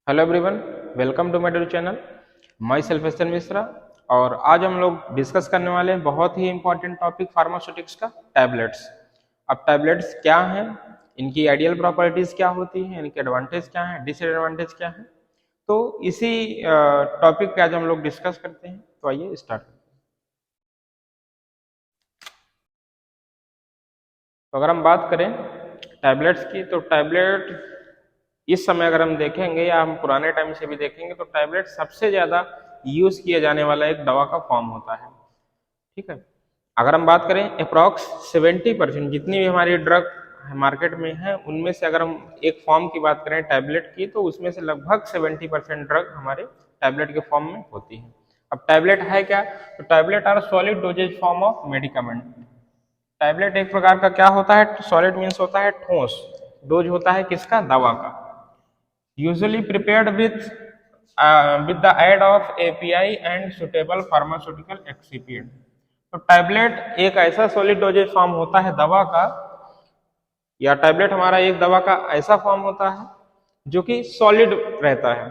Hello everyone, welcome to my YouTube channel. Myself S N Mishra. और आज हम लोग डिस्कस करने वाले हैं बहुत ही इंपॉर्टेंट टॉपिक फार्मास्यूटिक्स का, टैबलेट्स। अब टैबलेट्स क्या हैं, इनकी आइडियल प्रॉपर्टीज क्या होती हैं, इनके एडवांटेज क्या हैं, डिसएडवांटेज क्या हैं, तो इसी टॉपिक पे आज हम लोग डिस्कस करते हैं। तो आइए स्टार्ट करते हैं। तो अगर हम बात करें टैबलेट्स की, तो टैबलेट इस समय अगर हम देखेंगे या हम पुराने टाइम से भी देखेंगे तो टैबलेट सबसे ज्यादा यूज किया जाने वाला एक दवा का फॉर्म होता है। ठीक है, अगर हम बात करें अप्रॉक्स 70% जितनी भी हमारी ड्रग मार्केट में है उनमें से अगर हम एक फॉर्म की बात करें टैबलेट की, तो उसमें से लगभग 70% ड्रग हमारे टैबलेट के फॉर्म में होती है। अब टैबलेट है क्या, तो tablet are solid dosage form of medicament. Tablet एक प्रकार का क्या होता है, सॉलिड मीन्स होता है ठोस, डोज होता है किसका, दवा का। Usually prepared with the aid of API and suitable pharmaceutical excipient। तो टैबलेट एक ऐसा सॉलिड डोजेज फॉर्म होता है दवा का, या टैबलेट हमारा एक दवा का ऐसा फॉर्म होता है जो कि सॉलिड रहता है।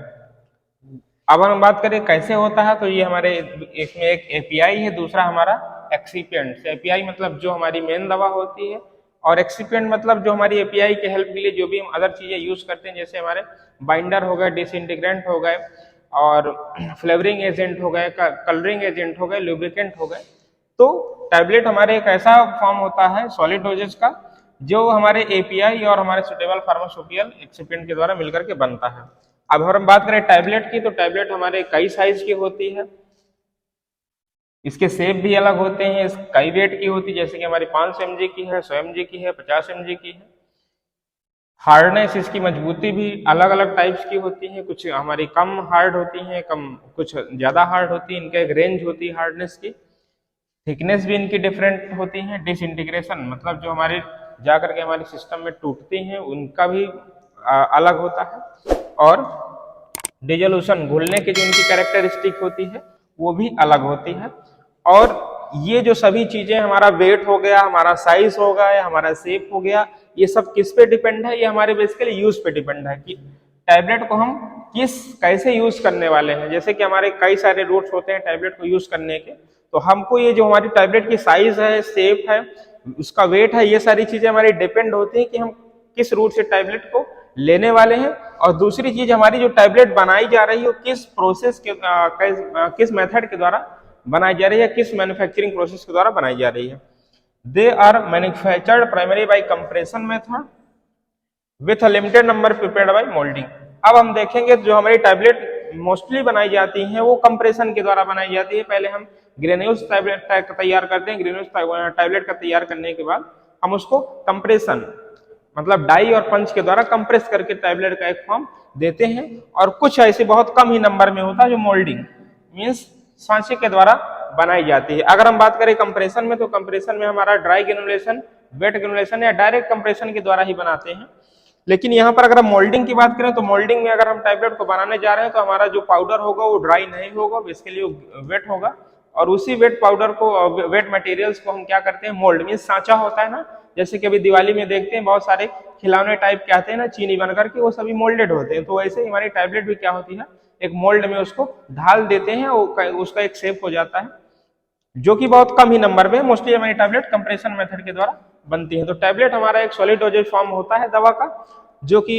अब हम बात करें कैसे होता है, तो ये हमारे इसमें एक एपीआई है, दूसरा हमारा एक्सिपिएंट। एपीआई मतलब जो हमारी मेन दवा होती है, और एक्सिपिएंट मतलब जो हमारी एपीआई के हेल्प के लिए जो भी हम अदर चीजें यूज करते हैं, जैसे हमारे बाइंडर हो गए, डिसइंटीग्रेंट हो गए, और फ्लेवरिंग एजेंट हो गए, कलरिंग एजेंट हो गए, लुब्रिकेंट हो गए। तो टैबलेट हमारे एक ऐसा फॉर्म होता है सॉलिड डोजेज का जो हमारे एपीआई और हमारे सुटेबल फार्मास्यूटिकल एक्सिपिएंट के द्वारा मिलकर के बनता है। अब अगर हम बात करें टैबलेट की, तो टैबलेट हमारे कई साइज की होती है, इसके शेप भी अलग होते हैं, कई वेट की होती है, जैसे कि हमारी 500 mg की है, 100 mg की है, 50 mg की है। हार्डनेस, इसकी मजबूती भी अलग अलग टाइप्स की होती है, कुछ हमारी कम हार्ड होती है, कम कुछ ज्यादा हार्ड होती है, इनका एक रेंज होती है हार्डनेस की। थिकनेस भी इनकी डिफरेंट होती है। डिसइंटीग्रेशन मतलब जो हमारे जाकर के हमारे सिस्टम में टूटती हैं उनका भी अलग होता है। और डिजोल्यूशन, घुलने की जो इनकी कैरेक्टरिस्टिक होती है वो भी अलग होती है। और ये जो सभी चीजें, हमारा वेट हो गया, हमारा साइज हो गया, हमारा शेप हो गया, ये सब किस पे डिपेंड है, ये हमारे बेसिकली यूज पे डिपेंड है कि टैबलेट को हम कैसे यूज करने वाले हैं। जैसे कि हमारे कई सारे रूट्स होते हैं टैबलेट को यूज करने के, तो हमको ये जो हमारी टैबलेट की साइज है, शेप है, उसका वेट है, ये सारी चीजें हमारी डिपेंड होती है कि हम किस रूट से टैबलेट को लेने वाले हैं। और दूसरी चीज, हमारी जो टैबलेट बनाई जा रही है वो किस प्रोसेस के किस मेथड के द्वारा बनाई जा रही है, किस मैन्युफैक्चरिंग प्रोसेस के द्वारा बनाई जा रही है। They are manufactured primary by compression method with limited number prepared by moulding. अब हम देखेंगे जो हमारी टैबलेट मोस्टली बनाई जाती हैं वो कंप्रेशन के द्वारा बनाई जाती है। पहले हम ग्रेन्यूल्स टैबलेट तैयार करते हैं, ग्रेन्यूल्स टैबलेट का तैयार करने के बाद हम उसको कंप्रेशन मतलब डाई और पंच के द्वारा कंप्रेस करके टैबलेट का एक फॉर्म देते हैं। और कुछ ऐसे बहुत कम ही नंबर में होता है जो मोल्डिंग मीन्स सांचे के द्वारा बनाई जाती है। अगर हम बात करें कंप्रेशन में, तो कंप्रेशन में हमारा ड्राई ग्रेनुलेशन, वेट ग्रेनुलेशन या डायरेक्ट कंप्रेशन के द्वारा ही बनाते हैं। लेकिन यहाँ पर अगर हम मोल्डिंग की बात करें, तो मोल्डिंग में अगर हम टैबलेट को बनाने जा रहे हैं तो हमारा जो पाउडर होगा वो ड्राई नहीं होगा, बेसिकली वो वेट होगा। और उसी वेट पाउडर को, वेट मटेरियल्स को हम क्या करते हैं, मोल्ड मीन्स सांचा होता है ना, जैसे कि अभी दिवाली में देखते हैं बहुत सारे खिलौने टाइप के आते हैं ना चीनी बन करके, वो सभी मोल्डेड होते हैं। तो वैसे ही हमारी टैबलेट भी क्या होती है, एक मोल्ड में उसको ढाल देते हैं, उसका एक शेप हो जाता है, जो कि बहुत कम ही नंबर में। मोस्टली हमारी टैबलेट कंप्रेशन मेथड के द्वारा बनती है। तो टैबलेट हमारा एक सॉलिड डोजेज फॉर्म होता है दवा का, जो कि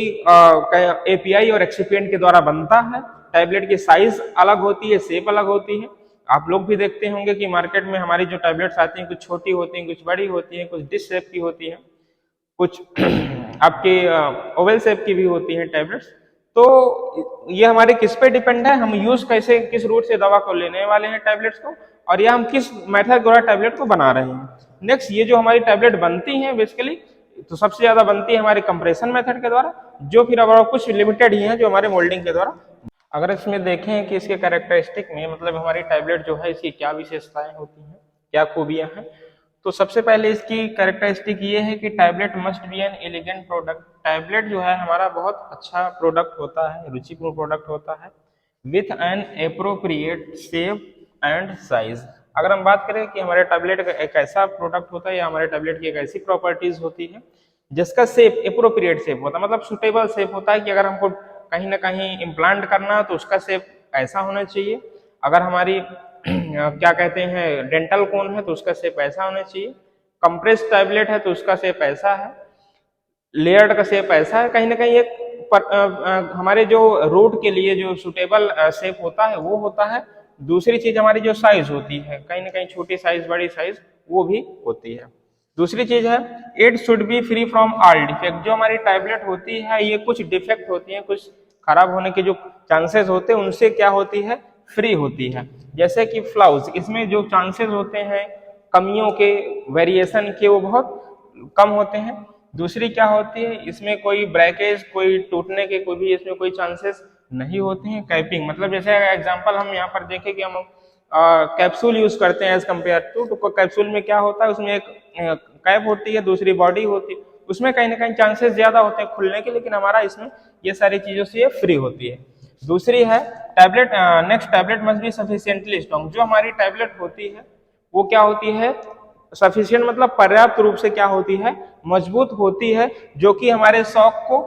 एपीआई और एक्सिपिएंट के द्वारा बनता है। टैबलेट की साइज अलग होती है, शेप अलग होती है। आप लोग भी देखते होंगे कि मार्केट में हमारी जो टैबलेट्स आती हैं कुछ छोटी होती हैं, कुछ बड़ी होती हैं, कुछ डिश शेप की होती हैं, कुछ आपके ओवल शेप की भी होती हैं टैबलेट्स। तो ये हमारे किस पे डिपेंड है, हम यूज कैसे, किस रूट से दवा को लेने वाले हैं टैबलेट्स को, और या हम किस मेथड द्वारा टैबलेट को बना रहे हैं। नेक्स्ट, ये जो हमारी टैबलेट बनती है बेसिकली, तो सबसे ज्यादा बनती है हमारे कंप्रेशन मेथड के द्वारा, जो फिर अब कुछ लिमिटेड ही है जो हमारे मोल्डिंग के द्वारा। अगर इसमें देखें कि इसके कैरेक्टरिस्टिक में, मतलब हमारी टैबलेट जो है इसकी क्या विशेषताएं होती हैं, क्या खूबियां हैं, तो सबसे पहले इसकी कैरेक्टरिस्टिक ये है कि tablet must be an elegant product. Tablet जो है हमारा बहुत अच्छा प्रोडक्ट होता है, रुचिपूर्ण प्रोडक्ट होता है, with an appropriate shape and size. अगर हम बात करें कि हमारे टैबलेट का एक ऐसा प्रोडक्ट होता है या हमारे टैबलेट की एक ऐसी प्रॉपर्टीज होती है जिसका शेप एप्रोप्रिएट शेप होता है, मतलब सुटेबल शेप होता है कि अगर हमको कहीं ना कहीं इम्प्लांट करना है तो उसका शेप ऐसा होना चाहिए। अगर हमारी क्या कहते हैं डेंटल कोन है तो उसका शेप ऐसा होना चाहिए। कंप्रेस टैबलेट है तो उसका शेप ऐसा है। लेयर्ड का शेप ऐसा है। कहीं ना कहीं एक हमारे जो रूट के लिए जो सुटेबल शेप होता है वो होता है। दूसरी चीज हमारी जो साइज होती है कहीं ना कहीं छोटी साइज बड़ी साइज वो भी होती है। दूसरी चीज है it should be free from all defect. जो हमारी टैबलेट होती है ये कुछ डिफेक्ट होती है, कुछ खराब होने के जो चांसेस होते हैं उनसे क्या होती है, फ्री होती है। जैसे कि फ्लाउज, इसमें जो चांसेस होते हैं कमियों के, वेरिएशन के, वो बहुत कम होते हैं। दूसरी क्या होती है, इसमें कोई ब्रेकेज, कोई टूटने के कोई भी इसमें कोई चांसेस नहीं होते हैं। कैपिंग मतलब जैसे एग्जांपल हम यहाँ पर देखें कि हम कैप्सूल यूज करते हैं एज कम्पेयर टू, तो कैप्सूल में क्या होता है, उसमें एक कैप होती है, दूसरी बॉडी होती है, उसमें कहीं ना कहीं चांसेस ज्यादा होते हैं खुलने के, लेकिन हमारा इसमें ये सारी चीजों से ये फ्री होती है। दूसरी है tablet, next tablet must B sufficiently strong. जो हमारी टैबलेट होती है वो क्या होती है, सफिशिएंट मतलब पर्याप्त रूप से क्या होती है, मजबूत होती है, जो कि हमारे शॉक को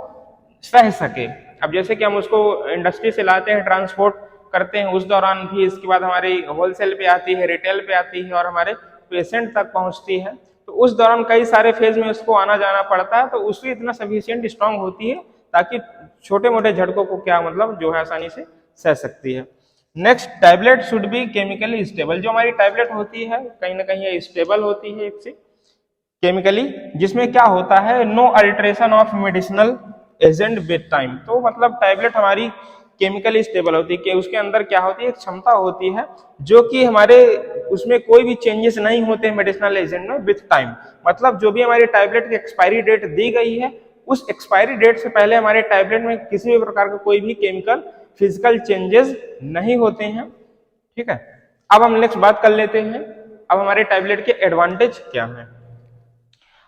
सह सके। अब जैसे कि हम उसको इंडस्ट्री से लाते हैं, ट्रांसपोर्ट करते हैं, उस दौरान भी इसके बाद हमारी होलसेल पे आती है, रिटेल पे आती है और हमारे पेशेंट तक पहुंचती है, तो उस दौरान कई सारे फेज में उसको आना जाना पड़ता है, तो उसकी इतना सफिशिएंट स्ट्रांग होती है ताकि छोटे मोटे झटकों को क्या मतलब जो है आसानी से सह सकती है। Next tablet should be chemically stable. जो हमारी टैबलेट होती है कहीं ना कहीं स्टेबल होती है एक से केमिकली, जिसमें क्या होता है, no alteration of medicinal agent with time. तो मतलब टैबलेट हमारी केमिकली स्टेबल होती है कि उसके अंदर क्या होती है, एक क्षमता होती है जो कि हमारे उसमें कोई भी चेंजेस नहीं होते मेडिसिनल एजेंट में विथ टाइम। मतलब जो भी हमारी टैबलेट की एक्सपायरी डेट दी गई है उस एक्सपायरी डेट से पहले हमारे टैबलेट में किसी भी प्रकार का कोई भी केमिकल फिजिकल चेंजेस नहीं होते हैं। ठीक है, अब हम नेक्स्ट बात कर लेते हैं अब हमारे टैबलेट के एडवांटेज क्या हैं।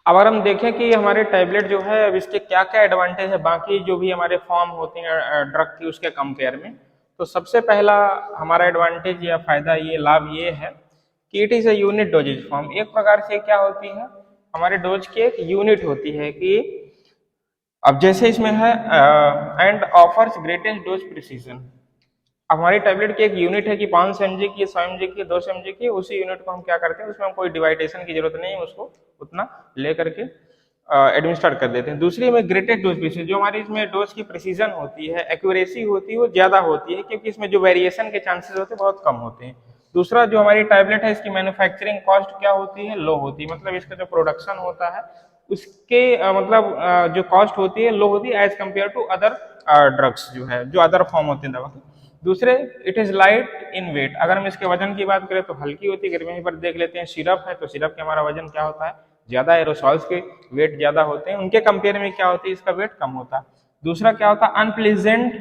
अब अगर हम देखें कि हमारे टैबलेट जो है अब इसके क्या क्या एडवांटेज है बाकी जो भी हमारे फॉर्म होते हैं ड्रग की उसके कंपेयर में, तो सबसे पहला हमारा एडवांटेज या फायदा ये लाभ ये है कि it is a unit doses form. एक प्रकार से क्या होती है, हमारे डोज की एक यूनिट होती है कि अब जैसे इसमें है and offers greatest dose precision. हमारी टैबलेट की एक यूनिट है कि 500 mg की, 100 mg की, 200 mg की, उसी यूनिट को हम क्या करते हैं, उसमें हम कोई डिवाइडेशन की जरूरत नहीं है, उसको उतना ले करके एडमिनिस्टर कर देते हैं। दूसरी में ग्रेटेड डोज प्रिसीजन, जो हमारी इसमें डोज की प्रिसीजन होती है, एक्यूरेसी होती है, वो ज्यादा होती है क्योंकि इसमें जो वेरिएशन के चांसेस होते हैं बहुत कम होते हैं। दूसरा जो हमारी टैबलेट है इसकी मैन्युफैक्चरिंग कॉस्ट क्या होती है, लो होती है, मतलब इसका जो प्रोडक्शन होता है उसके जो कॉस्ट होती है लो होती है as compare to other drugs जो है, जो अदर फॉर्म होते हैं दवा के। दूसरे it is light in weight. अगर हम इसके वजन की बात करें तो हल्की होती है। अगर वहीं पर देख लेते हैं सिरप है तो सिरप के हमारा वजन क्या होता है, ज्यादा। एरोसॉल्स के वेट ज्यादा होते हैं, उनके कंपेयर में क्या होती है, इसका वेट कम होता है। दूसरा क्या होता है, unpleasant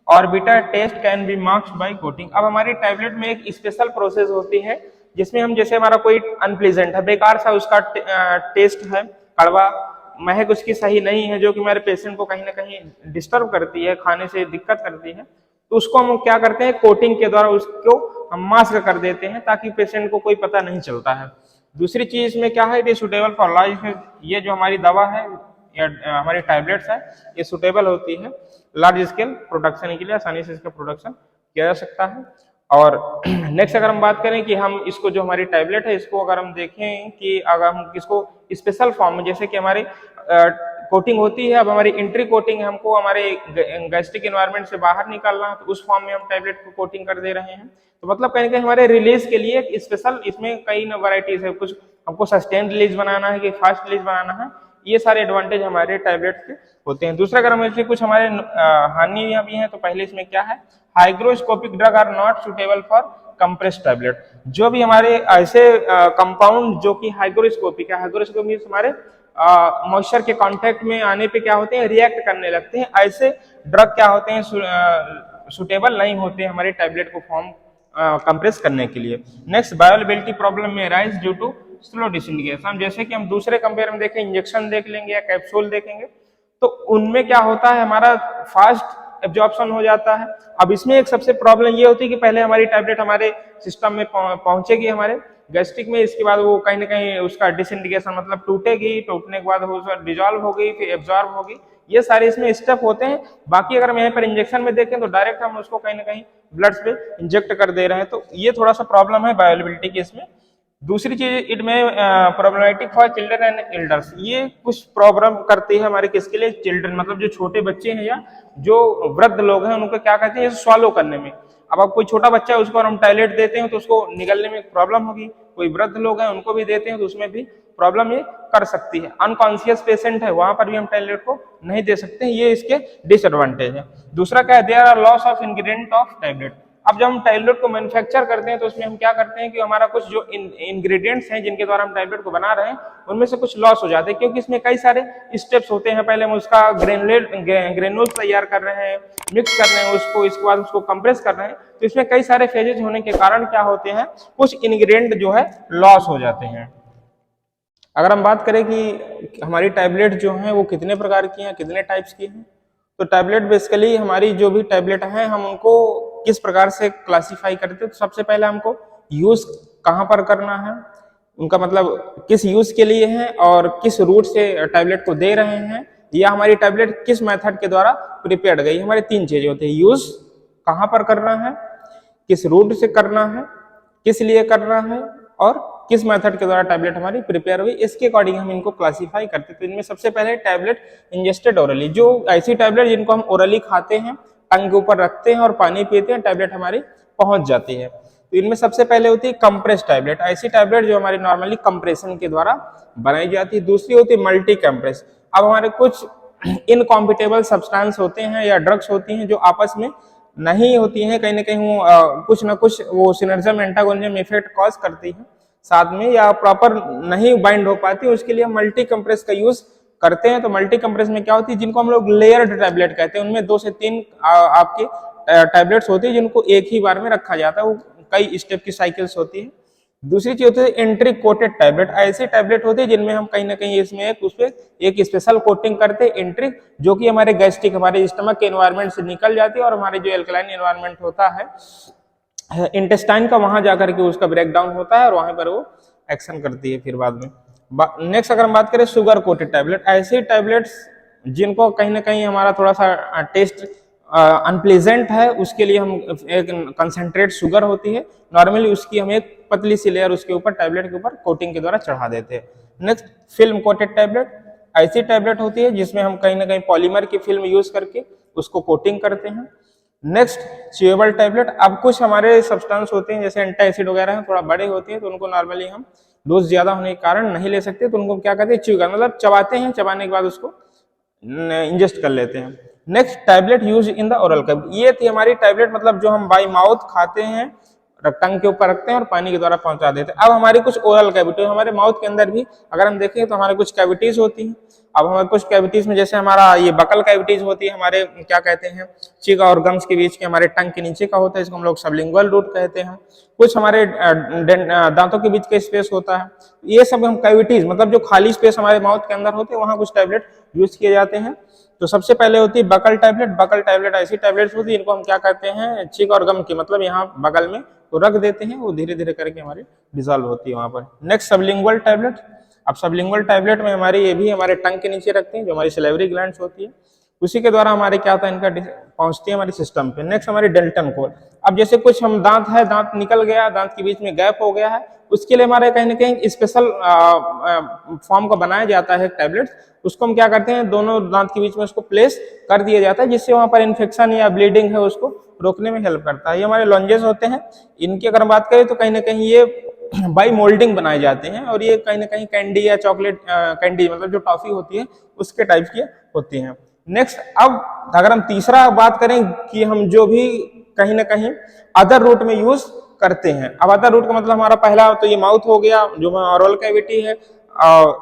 or bitter taste can be marked by coating. अब हमारी टैबलेट में एक स्पेशल प्रोसेस होती है जिसमें हम जैसे हमारा कोई अनप्लीजेंट है, बेकार सा उसका टेस्ट है, कड़वा महक उसकी सही नहीं है, जो कि हमारे पेशेंट को कहीं ना कहीं डिस्टर्ब करती है, खाने से दिक्कत करती है, तो उसको हम क्या करते हैं, कोटिंग के द्वारा उसको हम मास्क कर देते हैं ताकि पेशेंट को कोई पता नहीं चलता है। दूसरी चीज में क्या है, it is suitable for large. ये जो हमारी दवा है या हमारी टैबलेट्स है ये सुटेबल होती है लार्ज स्केल प्रोडक्शन के लिए, आसानी से इसका प्रोडक्शन किया जा सकता है। और नेक्स्ट अगर हम बात करें कि हम इसको जो हमारी टैबलेट है इसको अगर हम देखें कि अगर हम इसको स्पेशल फॉर्म में, जैसे कि हमारे कोटिंग होती है, अब हमारी इंट्री कोटिंग है, हमको हमारे गैस्ट्रिक एनवायरनमेंट से बाहर निकालना है तो उस फॉर्म में हम टैबलेट को कोटिंग कर दे रहे हैं। तो मतलब कहीं ना कहीं हमारे रिलीज के लिए एक स्पेशल, इसमें कई वैरायटीज है, कुछ हमको सस्टेन रिलीज बनाना है कि फास्ट रिलीज बनाना है, ये सारे एडवांटेज हमारे टैबलेट के होते हैं। दूसरा अगर हम इसके कुछ हमारे हानियां भी हैं तो पहले इसमें क्या है, hygroscopic drug are not suitable for compress tablet. जो भी हमारे ऐसे कंपाउंड जो कि हाइग्रोस्कोपिक है, हाइग्रोस्कोपिक हमारे मॉइस्चर के कांटेक्ट में आने पे क्या होते हैं, रिएक्ट करने लगते हैं, ऐसे ड्रग क्या होते हैं सुटेबल नहीं होते हैं हमारे टैबलेट को फॉर्म कंप्रेस करने के लिए। नेक्स्ट बायोअवेलेबिलिटी प्रॉब्लम में rise due to slow disintegration. जैसे कि हम दूसरे कंपेयर में देखें, इंजेक्शन देख लेंगे या कैप्सूल देखेंगे तो उनमें क्या होता है, हमारा फास्ट एब्जॉर्प्शन हो जाता है। अब इसमें एक सबसे प्रॉब्लम ये होती है कि पहले हमारी टैबलेट हमारे सिस्टम में पहुंचेगी हमारे गैस्ट्रिक में इसके बाद वो कहीं ना कहीं उसका डिसइंटीग्रेशन मतलब टूटेगी, टूटने के बाद वो डिजॉल्व होगी, फिर एब्जॉर्ब होगी, ये सारे इसमें स्टेप होते हैं। बाकी अगर हम यहाँ पर इंजेक्शन में देखें तो डायरेक्ट हम उसको कहीं ना कहीं ब्लड पे इंजेक्ट कर दे रहे हैं, तो ये थोड़ा सा प्रॉब्लम है बायोअवेलेबिलिटी की इसमें। दूसरी चीज इट में problematic for children and elders, ये कुछ प्रॉब्लम करती है हमारे किसके लिए, चिल्ड्रन मतलब जो छोटे बच्चे हैं या जो वृद्ध लोग हैं उनको क्या कहते हैं स्वालो करने में। अब आप कोई छोटा बच्चा है उसको हम टैबलेट देते हैं तो उसको निगलने में प्रॉब्लम होगी, कोई वृद्ध लोग हैं उनको भी देते हैं तो उसमें भी प्रॉब्लम ये कर सकती है। अनकॉन्शियस पेशेंट है वहां पर भी हम टैबलेट को नहीं दे सकते हैं, ये इसके डिसएडवांटेज है। दूसरा क्या है, there are loss of ingredient of tablet. अब जब हम टैबलेट को मैन्युफैक्चर करते हैं तो उसमें हम क्या करते हैं कि हमारा कुछ जो इंग्रेडिएंट्स हैं जिनके द्वारा हम टैबलेट को बना रहे हैं उनमें से कुछ लॉस हो जाते हैं, क्योंकि इसमें कई सारे स्टेप्स होते हैं। पहले हम उसका ग्रेनुल्स तैयार कर रहे हैं, मिक्स कर रहे हैं उसको, इसके बाद उसको कंप्रेस कर रहे हैं, तो इसमें कई सारे फेजेज होने के कारण क्या होते हैं, कुछ इंग्रेडिएंट जो है लॉस हो जाते हैं। अगर हम बात करें कि हमारी टैबलेट जो है वो कितने प्रकार की हैं, कितने टाइप्स की हैं, तो टैबलेट बेसिकली हमारी जो भी टैबलेट हैं हम उनको किस प्रकार से क्लासिफाई करते हैं। तो सबसे पहले हमको यूज कहाँ पर करना है, उनका मतलब किस यूज के लिए है और किस रूट से टैबलेट को दे रहे हैं, या हमारी टैबलेट किस मेथड के द्वारा प्रिपेयर्ड गई। हमारे तीन चीजें होती है, यूज कहाँ पर करना है, किस रूट से करना है, किस लिए करना है, और किस मेथड के द्वारा टैबलेट हमारी प्रिपेयर हुई, इसके अकॉर्डिंग हम इनको क्लासिफाई करते हैं। तो इनमें सबसे पहले टैबलेट इंजेस्टेड ओरली, जो ऐसी टैबलेट जिनको हम ओरली खाते हैं, टंग के ऊपर रखते हैं और पानी पीते हैं, टैबलेट हमारी पहुंच जाती है। तो इनमें सबसे पहले होती है कंप्रेस टैबलेट, ऐसी टैबलेट जो हमारी नॉर्मली कंप्रेशन के द्वारा बनाई जाती है। दूसरी होती है मल्टी कंप्रेस। अब हमारे कुछ इनकॉम्पिटेबल सब्सटेंस होते हैं या ड्रग्स होती हैं जो आपस में नहीं होती हैं, कहीं ना कहीं वो कुछ ना कुछ वो सिनर्जिज्म एंटागोनिज्म इफेक्ट कॉज करती है साथ में, या प्रॉपर नहीं बाइंड हो पाती, उसके लिए मल्टी कंप्रेस का यूज करते हैं। तो मल्टी कंप्रेस में क्या होती है, जिनको हम लोग लेयर्ड टैबलेट कहते हैं, उनमें 2 से 3 आपके टैबलेट्स होती है जिनको एक ही बार में रखा जाता है, वो कई स्टेप की साइकिल्स होती है। दूसरी चीज होती है एंट्री कोटेड टैबलेट, ऐसी टैबलेट होती है जिनमें हम कहीं ना कहीं इसमें एक स्पेशल कोटिंग करते हैं एंट्री, जो कि हमारे गैस्ट्रिक हमारे स्टमक के एनवायरनमेंट से निकल जाती है और हमारे जो एल्कलाइन एनवायरनमेंट होता है इंटेस्टाइन का, वहां जाकर के उसका ब्रेक डाउन होता है और वहां पर वो एक्शन करती है फिर बाद में। नेक्स्ट अगर हम बात करें शुगर कोटेड टैबलेट, ऐसी टैबलेट्स जिनको कहीं ना कहीं हमारा थोड़ा सा टेस्ट अनप्लेजेंट है, उसके लिए हम एक कंसेंट्रेट शुगर होती है, नॉर्मली उसकी हम एक पतली सी लेयर उसके ऊपर टैबलेट के ऊपर कोटिंग के द्वारा चढ़ा देते हैं। नेक्स्ट फिल्म कोटेड टैबलेट, ऐसी टैबलेट होती है जिसमें हम कहीं ना कहीं पॉलीमर की फिल्म यूज करके उसको कोटिंग करते हैं। नेक्स्ट च्यूएबल टैबलेट, अब कुछ हमारे सब्सटेंस होते हैं जैसे एंटासिड वगैरह हैं, थोड़ा बड़े होते हैं तो उनको नॉर्मली हम डोज ज्यादा होने के कारण नहीं ले सकते, तो उनको क्या कहते हैं च्यू करना, मतलब चबाते हैं, चबाने के बाद उसको इंजेस्ट कर लेते हैं। Next tablet use in the oral cavity, ये थी हमारी टैबलेट मतलब जो हम बाई माउथ खाते हैं, टंग के ऊपर रखते हैं और पानी के द्वारा पहुंचा देते हैं। अब हमारी कुछ ओरल कैविटी, हमारे माउथ के अंदर भी अगर हम देखें तो हमारे कुछ कैविटीज होती हैं। अब हमारे कुछ कैविटीज में जैसे हमारा ये बकल कैविटीज होती है, हमारे क्या कहते हैं चीक और गम्स के बीच के हमारे टंग के नीचे का होता है, इसको हम लोग सबलिंगुअल रूट कहते हैं। कुछ हमारे दांतों के बीच का स्पेस होता है, ये सब हम कैविटीज मतलब जो खाली स्पेस हमारे माउथ के अंदर होते हैं वहां कुछ टैबलेट यूज किए जाते हैं। तो सबसे पहले होती है बकल टैबलेट। बकल टैबलेट ऐसी टैबलेट्स होती है इनको हम क्या कहते हैं चीक और गम की मतलब यहाँ बगल में तो रख देते हैं, वो धीरे धीरे करके हमारी डिजॉल्व होती है वहां पर। नेक्स्ट सबलिंगुअल टैबलेट, अब सबलिंगुअल टैबलेट में हमारी ये भी हमारे टंग के नीचे रखते हैं जो हमारी सलेवरी ग्लैंड्स होती है, उसी के द्वारा हमारे क्या होता है इनका पहुंचती है हमारे सिस्टम पे। नेक्स्ट हमारी डेल्टन कोल, अब जैसे कुछ हम दांत है, दांत निकल गया, दांत के बीच में गैप हो गया है, उसके लिए हमारे कहीं ना कहीं स्पेशल फॉर्म का बनाया जाता है टैबलेट, उसको हम क्या करते हैं दोनों दांत के बीच में उसको प्लेस कर दिया जाता है, जिससे वहां पर इन्फेक्शन या ब्लीडिंग है उसको रोकने में हेल्प करता है। ये हमारे लॉन्जेस होते हैं, इनकी अगर हम बात करें तो कहीं ना कहीं ये बाई मोल्डिंग बनाए जाते हैं और ये कहीं ना कहीं कैंडी या चॉकलेट कैंडी मतलब जो टॉफी होती है उसके टाइप की होती हैं। नेक्स्ट अब अगर हम तीसरा बात करें कि हम जो भी कहीं ना कहीं अदर रूट में यूज करते हैं, अब अदर रूट का मतलब हमारा पहला तो ये माउथ हो गया जो ओरल कैविटी है,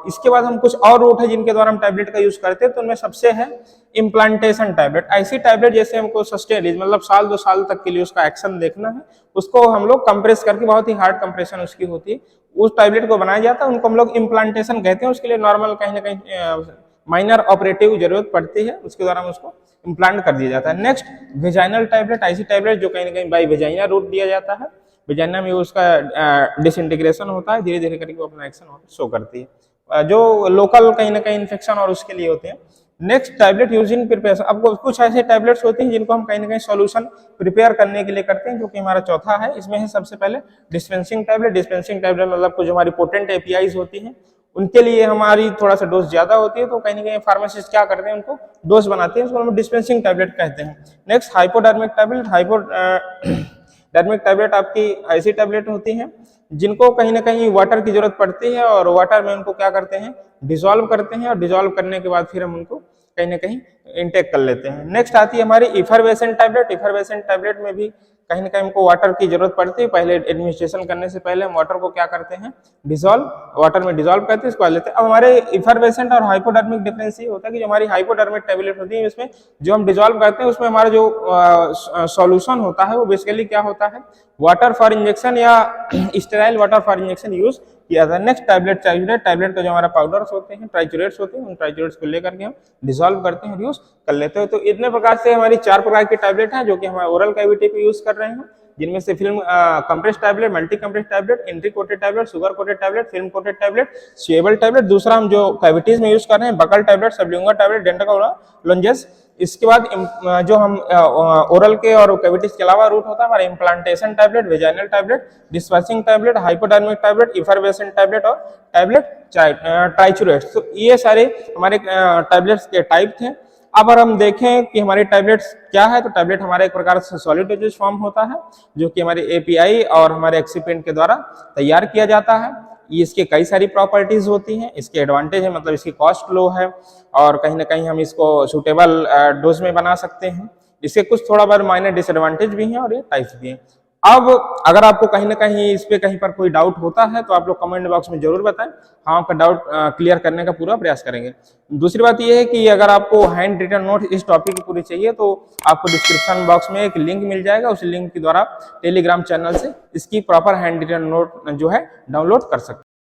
इसके बाद हम कुछ और रूट है जिनके द्वारा हम टैबलेट का यूज करते हैं, तो उनमें सबसे है इम्प्लांटेशन टैबलेट। ऐसी टैबलेट जैसे हमको सस्टेन मतलब साल 2 साल तक के लिए उसका एक्शन देखना है, उसको हम लोग कंप्रेस करके बहुत ही हार्ड कंप्रेशन उसकी होती है, उस टैबलेट को बनाया जाता है, उनको हम लोग इम्प्लांटेशन कहते हैं। उसके लिए नॉर्मल कहीं ना कहीं माइनर ऑपरेटिव जरूरत पड़ती है, उसके द्वारा हम उसको इम्प्लांट कर दिया जाता है। नेक्स्ट वेजाइनल टैबलेट, ऐसी टैबलेट जो कहीं ना कहीं बाई वेजाइना रूट दिया जाता है, विजाइना में उसका डिसइंटीग्रेशन होता है, धीरे धीरे करके वो अपना एक्शन शो करती है, जो लोकल कहीं ना कहीं इन्फेक्शन और उसके लिए होते हैं। Next, tablet using preparation. अब कुछ ऐसे टैबलेट्स होते हैं जिनको हम कहीं ना कहीं सॉल्यूशन प्रिपेयर करने के लिए करते हैं, जो कि हमारा चौथा है। इसमें है सबसे पहले डिस्पेंसिंग टैबलेट। डिस्पेंसिंग टैबलेट मतलब कुछ हमारी पोटेंट एपीआईज होती हैं, उनके लिए हमारी थोड़ा सा डोज ज्यादा होती है, तो कहीं ना कहीं फार्मासिस्ट क्या करते हैं, उनको डोज बनाते हैं, उसको हम डिस्पेंसिंग टैबलेट कहते हैं। Next, hypodermic tablet. Dermic tablet आपकी ऐसी टैबलेट होती हैं जिनको कहीं ना कहीं वाटर की जरूरत पड़ती है, और वाटर में उनको क्या करते हैं, डिसॉल्व करते हैं, और डिसॉल्व करने के बाद फिर हम उनको कहीं ना कहीं इंटेक कर लेते हैं। नेक्स्ट आती है हमारी इफरवेसेंट टैबलेट। इफरवेसेंट टैबलेट में भी कहीं ना कहीं हमको वाटर की जरूरत पड़ती है। पहले एडमिनिस्ट्रेशन करने से पहले हम वाटर को क्या करते हैं, डिसॉल्व, वाटर में डिसॉल्व करते हैं, इसको लेते हैं। अब हमारे इफरवेसेंट और हाइपोडर्मिक डिफरेंस ये होता है कि जो हमारी हाइपोडर्मिक टैबलेट होती है, उसमें जो हम डिसॉल्व करते हैं उसमें हमारा जो सॉल्यूशन होता है वो बेसिकली क्या होता है, वाटर फॉर इंजेक्शन या sterile water for injection use किया था। Next, tablet ट्राइचुरेट। टैबलेट का जो हमारा पाउडर्स होते हैं, ट्राइचुरेट्स होते हैं, उन ट्राइचुरेट्स को लेकर के हम डिसॉल्व करते हैं और यूज कर लेते हैं। तो इतने प्रकार से हमारी 4 प्रकार की टैबलेट हैं जो कि हमारे ओरल कैविटी पे यूज कर रहे हैं, जिनमें से film compress tablet, multi compress tablet, entry coated tablet, sugar coated tablet, film coated tablet, स्वेबल टैबलेट। दूसरा हम जो कैविटीज में यूज कर रहे हैं, buccal tablet, sublingual tablet, dental lozenges. इसके बाद जो हम ओरल के और कैविटीज के अलावा रूट होता है हमारा implantation tablet, vaginal tablet, dispersing tablet, hypodermic tablet, effervescent tablet और टैबलेट ट्राइचुरेट्स। तो ये सारे हमारे टैबलेट्स के टाइप थे। अब अगर हम देखें कि हमारी टैबलेट्स क्या है, तो टैबलेट हमारा एक प्रकार से सॉलिड डोजेज फॉर्म होता है, जो कि हमारे एपीआई और हमारे एक्सिपेंट के द्वारा तैयार किया जाता है। इसके कई सारी प्रॉपर्टीज होती हैं। इसके एडवांटेज है, मतलब इसकी कॉस्ट लो है, और कहीं ना कहीं हम इसको सुटेबल डोज में बना सकते हैं। इसके कुछ थोड़ा बहुत माइनर डिसएडवांटेज भी हैं और ये टाइप्स भी हैं। अब अगर आपको कहीं ना कहीं इस पे कहीं पर कोई डाउट होता है तो आप लोग कमेंट बॉक्स में जरूर बताएं, हम आपका डाउट क्लियर करने का पूरा प्रयास करेंगे। दूसरी बात यह है कि अगर आपको हैंड रिटन नोट इस टॉपिक की पूरी चाहिए तो आपको डिस्क्रिप्शन बॉक्स में एक लिंक मिल जाएगा, उस लिंक के द्वारा टेलीग्राम चैनल से इसकी प्रॉपर हैंड रिटन नोट जो है डाउनलोड कर सकते हैं।